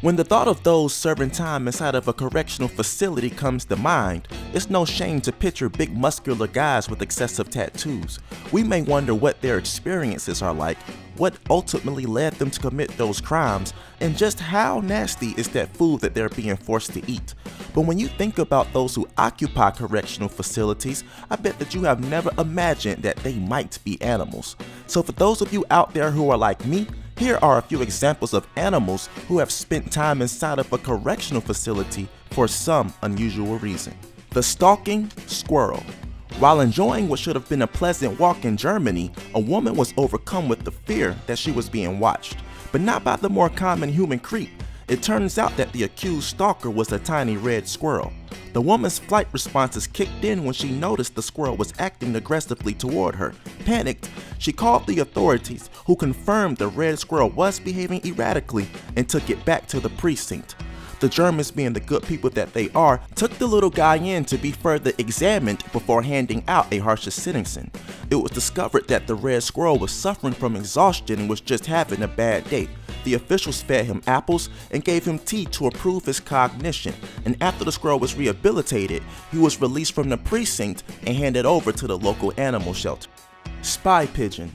When the thought of those serving time inside of a correctional facility comes to mind, it's no shame to picture big muscular guys with excessive tattoos. We may wonder what their experiences are like, what ultimately led them to commit those crimes, and just how nasty is that food that they're being forced to eat. But when you think about those who occupy correctional facilities, I bet that you have never imagined that they might be animals. So for those of you out there who are like me, here are a few examples of animals who have spent time inside of a correctional facility for some unusual reason. The stalking squirrel. While enjoying what should have been a pleasant walk in Germany, a woman was overcome with the fear that she was being watched, but not by the more common human creep. It turns out that the accused stalker was a tiny red squirrel. The woman's flight responses kicked in when she noticed the squirrel was acting aggressively toward her. Panicked, she called the authorities, who confirmed the red squirrel was behaving erratically and took it back to the precinct. The Germans, being the good people that they are, took the little guy in to be further examined before handing out a harsher sentencing. It was discovered that the red squirrel was suffering from exhaustion and was just having a bad day. The officials fed him apples and gave him tea to improve his cognition, and after the squirrel was rehabilitated, he was released from the precinct and handed over to the local animal shelter. Spy pigeon.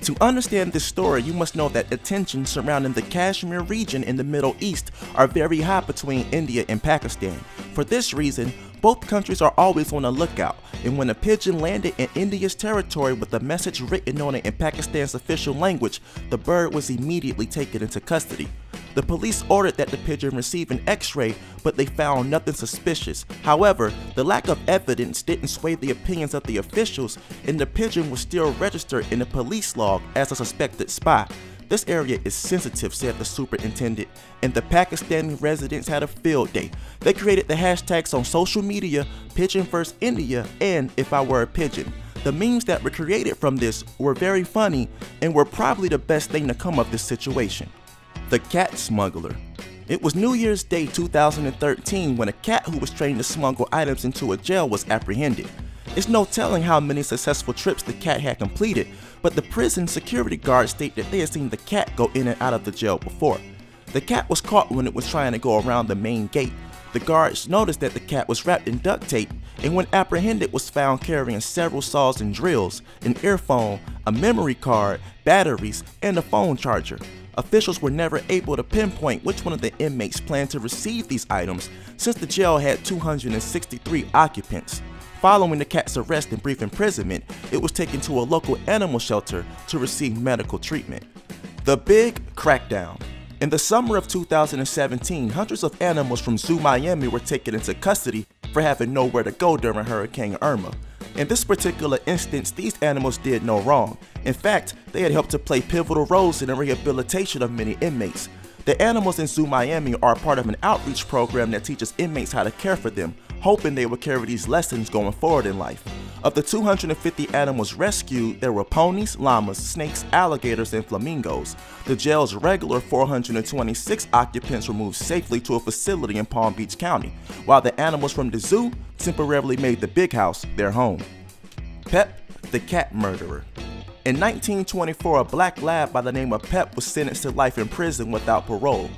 To understand this story, you must know that the tensions surrounding the Kashmir region in the Middle East are very high between India and Pakistan. For this reason, both countries are always on the lookout, and when a pigeon landed in India's territory with a message written on it in Pakistan's official language, the bird was immediately taken into custody. The police ordered that the pigeon receive an x-ray, but they found nothing suspicious. However, the lack of evidence didn't sway the opinions of the officials, and the pigeon was still registered in the police log as a suspected spy. This area is sensitive, said the superintendent, and the Pakistani residents had a field day. They created the hashtags on social media, Pigeon First India, and If I Were a Pigeon. The memes that were created from this were very funny and were probably the best thing to come of this situation. The cat smuggler. It was New Year's Day 2013 when a cat who was trained to smuggle items into a jail was apprehended. It's no telling how many successful trips the cat had completed, but the prison security guards state that they had seen the cat go in and out of the jail before. The cat was caught when it was trying to go around the main gate. The guards noticed that the cat was wrapped in duct tape, and when apprehended was found carrying several saws and drills, an earphone, a memory card, batteries, and a phone charger. Officials were never able to pinpoint which one of the inmates planned to receive these items, since the jail had 263 occupants. Following the cat's arrest and brief imprisonment, it was taken to a local animal shelter to receive medical treatment. The Big Crackdown. In the summer of 2017, hundreds of animals from Zoo Miami were taken into custody for having nowhere to go during Hurricane Irma. In this particular instance, these animals did no wrong. In fact, they had helped to play pivotal roles in the rehabilitation of many inmates. The animals in Zoo Miami are part of an outreach program that teaches inmates how to care for them, hoping they will carry these lessons going forward in life. Of the 250 animals rescued, there were ponies, llamas, snakes, alligators, and flamingos. The jail's regular 426 occupants were moved safely to a facility in Palm Beach County, while the animals from the zoo temporarily made the big house their home. Pep, the cat murderer. In 1924, a black lab by the name of Pep was sentenced to life in prison without parole.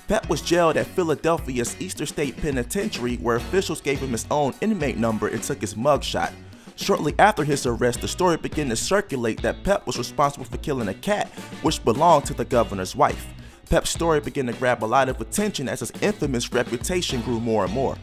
Pep was jailed at Philadelphia's Eastern State Penitentiary, where officials gave him his own inmate number and took his mugshot. Shortly after his arrest, the story began to circulate that Pep was responsible for killing a cat which belonged to the governor's wife. Pep's story began to grab a lot of attention as his infamous reputation grew more and more.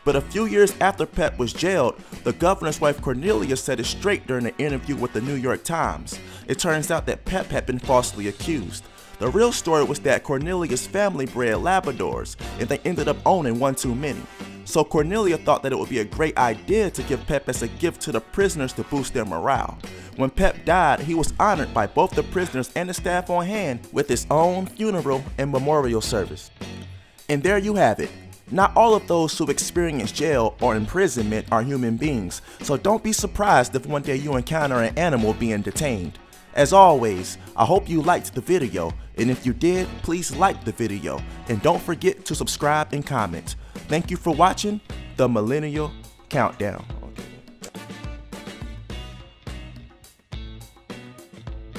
But a few years after Pep was jailed, the governor's wife Cornelia set it straight during an interview with the New York Times. It turns out that Pep had been falsely accused. The real story was that Cornelia's family bred Labradors, and they ended up owning one too many. So Cornelia thought that it would be a great idea to give Pep as a gift to the prisoners to boost their morale. When Pep died, he was honored by both the prisoners and the staff on hand with his own funeral and memorial service. And there you have it. Not all of those who experience jail or imprisonment are human beings, so don't be surprised if one day you encounter an animal being detained. As always, I hope you liked the video, and if you did, please like the video, and don't forget to subscribe and comment. Thank you for watching the Millennial Countdown.